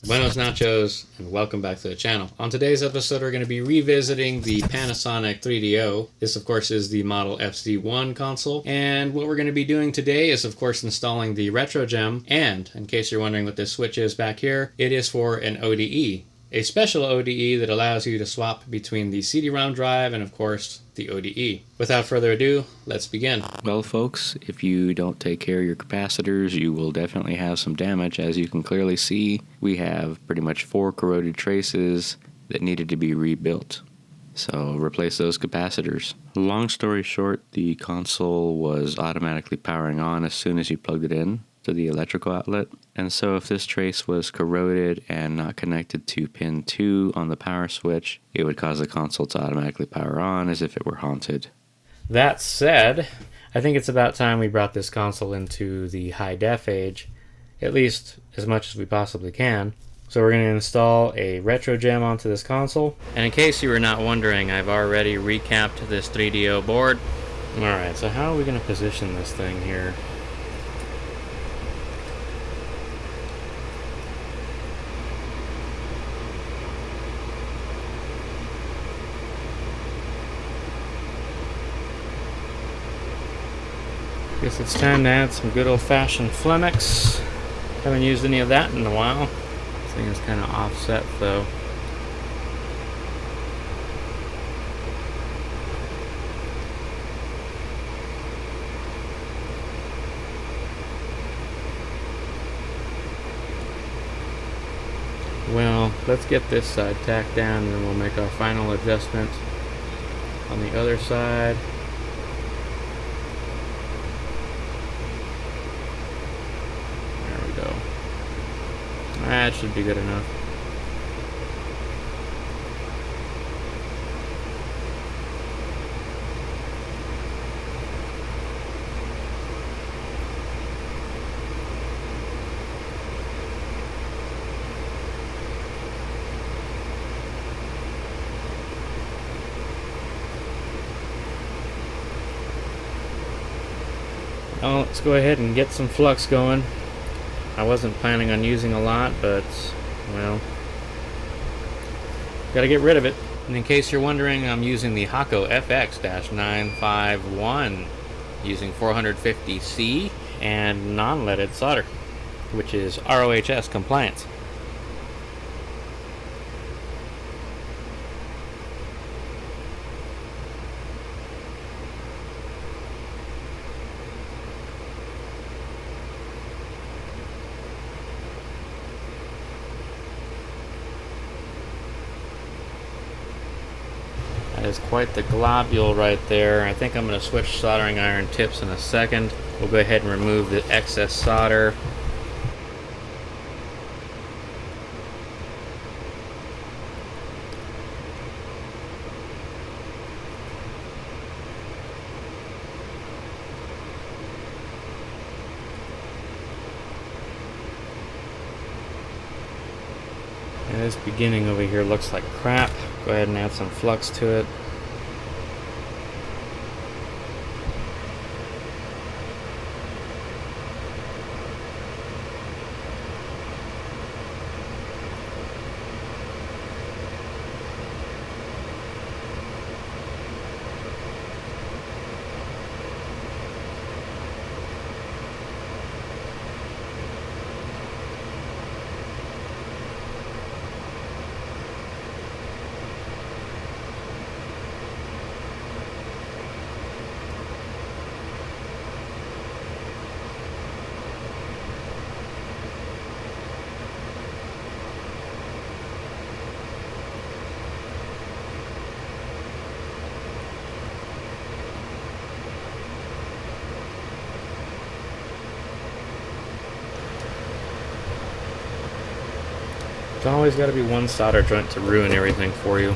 Buenos nachos, and welcome back to the channel. On today's episode, we're going to be revisiting the Panasonic 3DO. This, of course, is the model FZ-1 console, and what we're going to be doing today is, of course, installing the Retro GEM, and, in case you're wondering what this switch is back here, it is for an ODE. A special ODE that allows you to swap between the CD-ROM drive and, of course, the ODE. Without further ado, let's begin. Well, folks, if you don't take care of your capacitors, you will definitely have some damage. As you can clearly see, we have pretty much 4 corroded traces that needed to be rebuilt. So replace those capacitors. Long story short, the console was automatically powering on as soon as you plugged it in to the electrical outlet. And so if this trace was corroded and not connected to pin 2 on the power switch, it would cause the console to automatically power on as if it were haunted. That said, I think it's about time we brought this console into the high def age, at least as much as we possibly can. So we're going to install a Retro GEM onto this console. And in case you were not wondering, I've already recapped this 3DO board. Alright, so how are we going to position this thing here? Guess it's time to add some good old-fashioned Flumix. Haven't used any of that in a while. This thing is kind of offset though. Well, let's get this side tacked down and then we'll make our final adjustment on the other side. That should be good enough. Well, let's go ahead and get some flux going. I wasn't planning on using a lot, but, well, gotta get rid of it. And in case you're wondering, I'm using the Hakko FX-951 using 450C and non-leaded solder, which is ROHS compliant. That is quite the globule right there. I think I'm going to switch soldering iron tips in a second. We'll go ahead and remove the excess solder. And this beginning over here looks like crap. Go ahead and add some flux to it. There's always got to be one solder joint to ruin everything for you.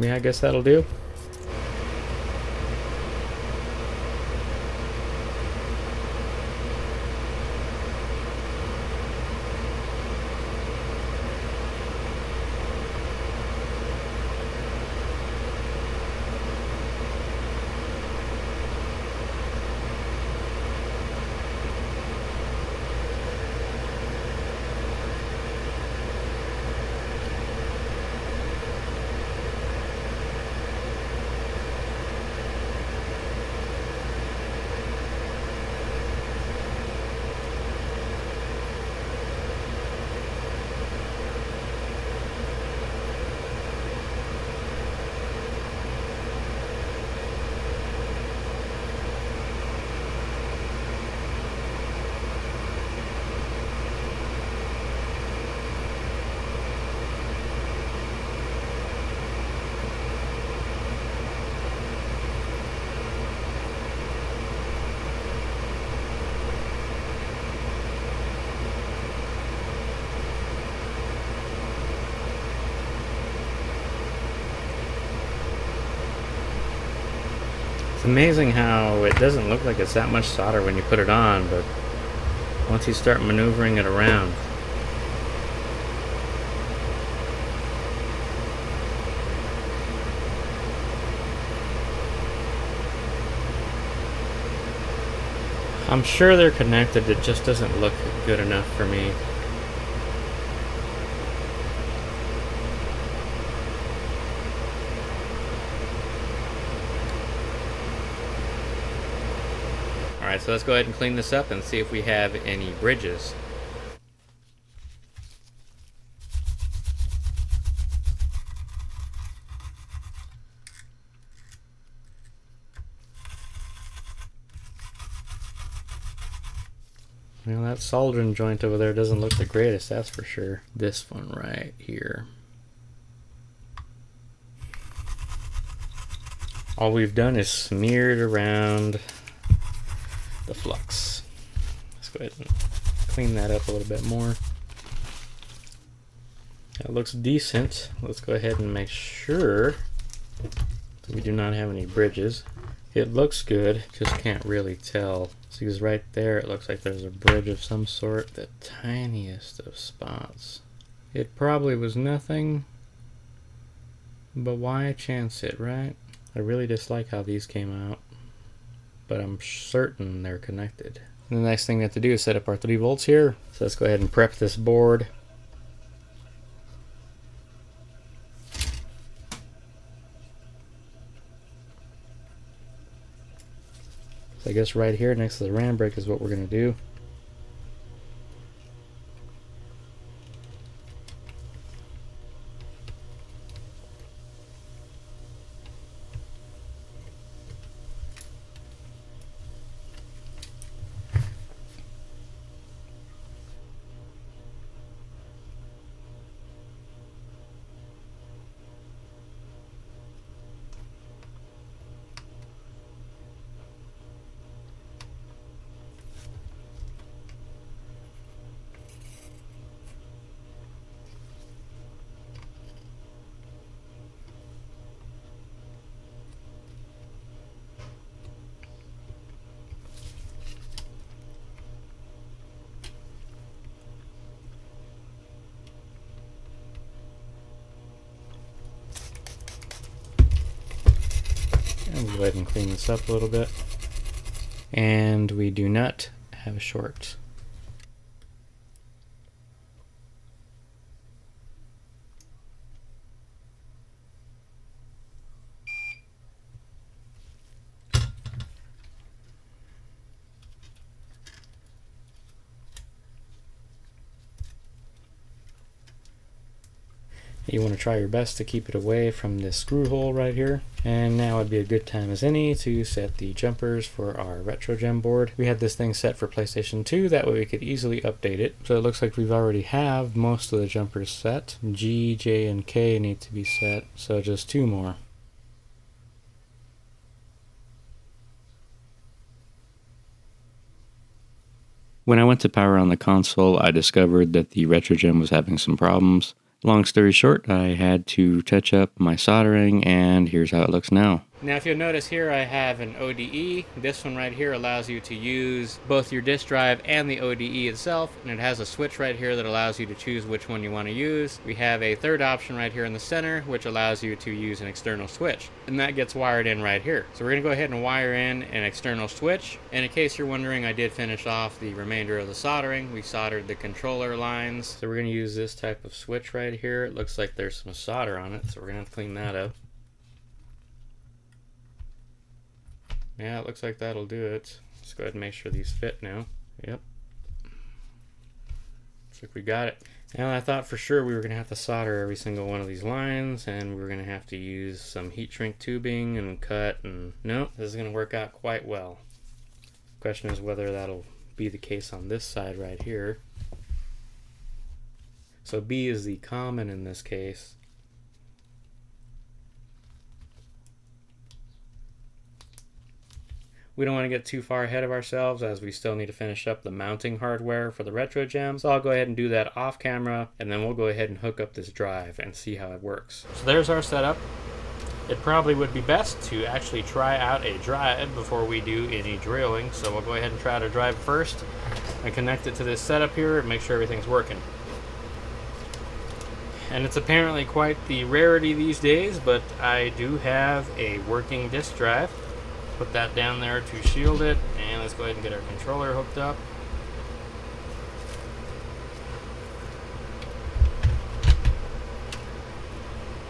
Yeah, I guess that'll do. It's amazing how it doesn't look like it's that much solder when you put it on, but once you start maneuvering it around, I'm sure they're connected, it just doesn't look good enough for me. Alright, so let's go ahead and clean this up and see if we have any bridges. Well, that soldering joint over there doesn't look the greatest, that's for sure. This one right here. All we've done is smeared around the flux. Let's go ahead and clean that up a little bit more. That looks decent. Let's go ahead and make sure we do not have any bridges. It looks good, just can't really tell. See, because right there it looks like there's a bridge of some sort. The tiniest of spots. It probably was nothing, but why chance it, right? I really dislike how these came out, but I'm certain they're connected. And the next thing we have to do is set up our 3 volts here. So let's go ahead and prep this board. So I guess right here next to the ram brake is what we're going to do. And we'll go ahead and clean this up a little bit. And we do not have a short. You want to try your best to keep it away from this screw hole right here. And now would be a good time as any to set the jumpers for our Retro GEM board. We had this thing set for PlayStation 2, that way we could easily update it. So it looks like we've already have most of the jumpers set. G, J, and K need to be set, so just 2 more. When I went to power on the console, I discovered that the Retro GEM was having some problems. Long story short, I had to touch up my soldering, and here's how it looks now. Now if you'll notice here, I have an ODE. This one right here allows you to use both your disk drive and the ODE itself, and it has a switch right here that allows you to choose which one you want to use. We have a third option right here in the center, which allows you to use an external switch, and that gets wired in right here. So we're going to go ahead and wire in an external switch, and in case you're wondering, I did finish off the remainder of the soldering. We soldered the controller lines, so we're going to use this type of switch right here. It looks like there's some solder on it, so we're going to have to clean that up. Yeah, it looks like that'll do it. Let's go ahead and make sure these fit now. Yep. Looks like we got it. Now I thought for sure we were going to have to solder every single one of these lines, and we were going to have to use some heat shrink tubing and cut, and nope, this is going to work out quite well. Question is whether that'll be the case on this side right here. So B is the common in this case. We don't want to get too far ahead of ourselves as we still need to finish up the mounting hardware for the Retro GEM. So I'll go ahead and do that off camera, and then we'll go ahead and hook up this drive and see how it works. So there's our setup. It probably would be best to actually try out a drive before we do any drilling. So we'll go ahead and try out a drive first and connect it to this setup here and make sure everything's working. And it's apparently quite the rarity these days, but I do have a working disk drive. Put that down there to shield it, and let's go ahead and get our controller hooked up.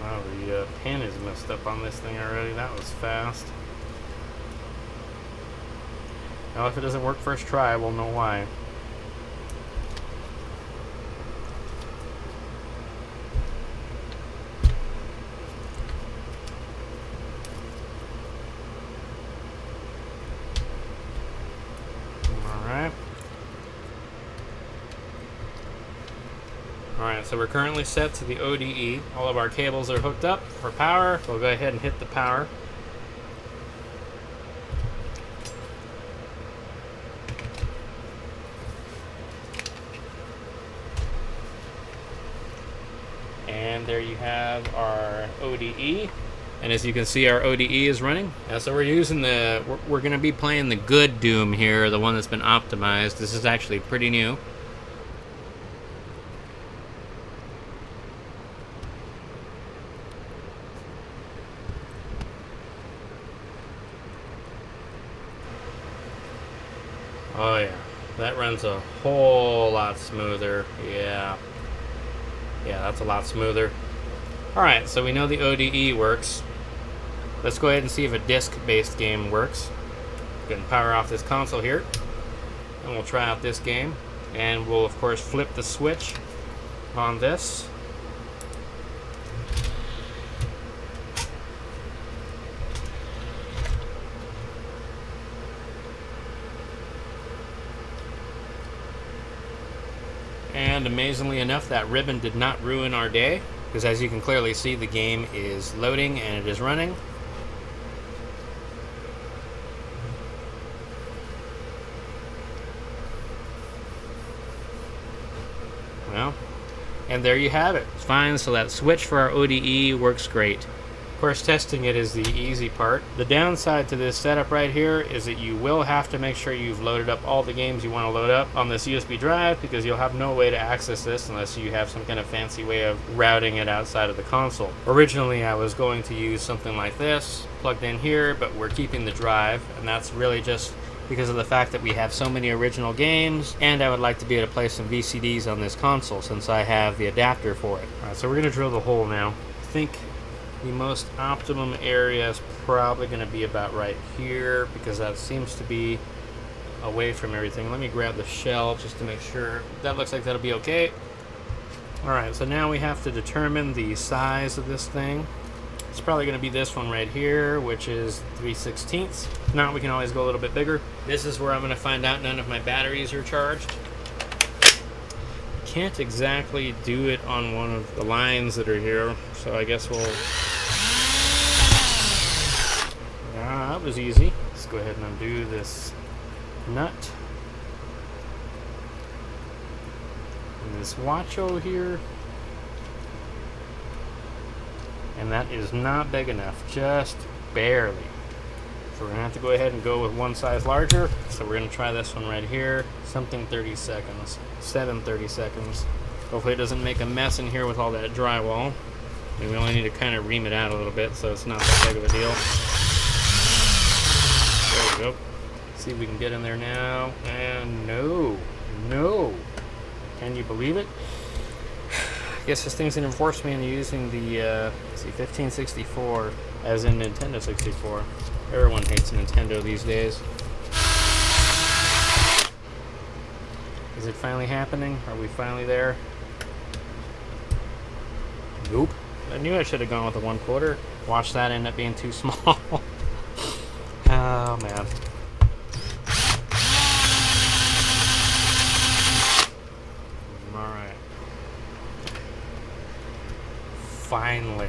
Wow, the pin is messed up on this thing already. That was fast. Now if it doesn't work first try, we'll know why. Alright, so we're currently set to the ODE. All of our cables are hooked up for power. We'll go ahead and hit the power. And there you have our ODE. And as you can see, our ODE is running. So we're using we're going to be playing the good Doom here, the one that's been optimized. This is actually pretty new. Oh yeah, that runs a whole lot smoother. Yeah, that's a lot smoother. Alright, so we know the ODE works. Let's go ahead and see if a disc-based game works. Go ahead and power off this console here, and we'll try out this game. And we'll of course flip the switch on this. And amazingly enough, that ribbon did not ruin our day, because as you can clearly see, the game is loading and it is running. Well, and there you have it. It's fine, so that switch for our ODE works great. Of course, testing it is the easy part. The downside to this setup right here is that you will have to make sure you've loaded up all the games you want to load up on this USB drive, because you'll have no way to access this unless you have some kind of fancy way of routing it outside of the console. Originally, I was going to use something like this plugged in here, but we're keeping the drive, and that's really just because of the fact that we have so many original games, and I would like to be able to play some VCDs on this console since I have the adapter for it. Alright, so we're going to drill the hole now. I think the most optimum area is probably going to be about right here, because that seems to be away from everything. Let me grab the shell just to make sure. That looks like that'll be okay. Alright, so now we have to determine the size of this thing. It's probably going to be this one right here, which is 3/16. Now we can always go a little bit bigger. This is where I'm going to find out none of my batteries are charged. Can't exactly do it on one of the lines that are here, so I guess we'll... that was easy. Let's go ahead and undo this nut. And this watcho here. And that is not big enough, just barely. So we're gonna have to go ahead and go with one size larger. So we're gonna try this one right here. Something 30 seconds, 30 seconds. Hopefully it doesn't make a mess in here with all that drywall. And we only need to kind of ream it out a little bit so it's not that big of a deal. There we go. See if we can get in there now. And no. Can you believe it? I guess this thing's gonna force me into using the 1564 as in Nintendo 64. Everyone hates Nintendo these days. Is it finally happening? Are we finally there? Nope. I knew I should have gone with the 1/4. Watch that end up being too small. Oh man. Alright. Finally.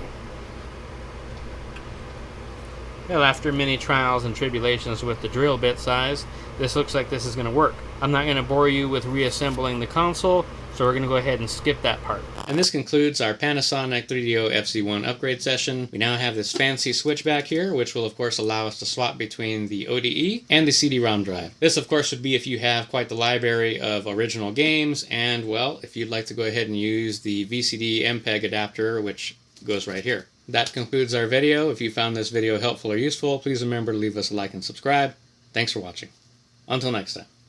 Well, after many trials and tribulations with the drill bit size, this looks like this is going to work. I'm not going to bore you with reassembling the console, so we're going to go ahead and skip that part. And this concludes our Panasonic 3DO FZ-1 upgrade session. We now have this fancy switch back here, which will of course allow us to swap between the ODE and the CD-ROM drive. This of course would be if you have quite the library of original games, and well, if you'd like to go ahead and use the VCD MPEG adapter, which goes right here. That concludes our video. If you found this video helpful or useful, please remember to leave us a like and subscribe. Thanks for watching. Until next time.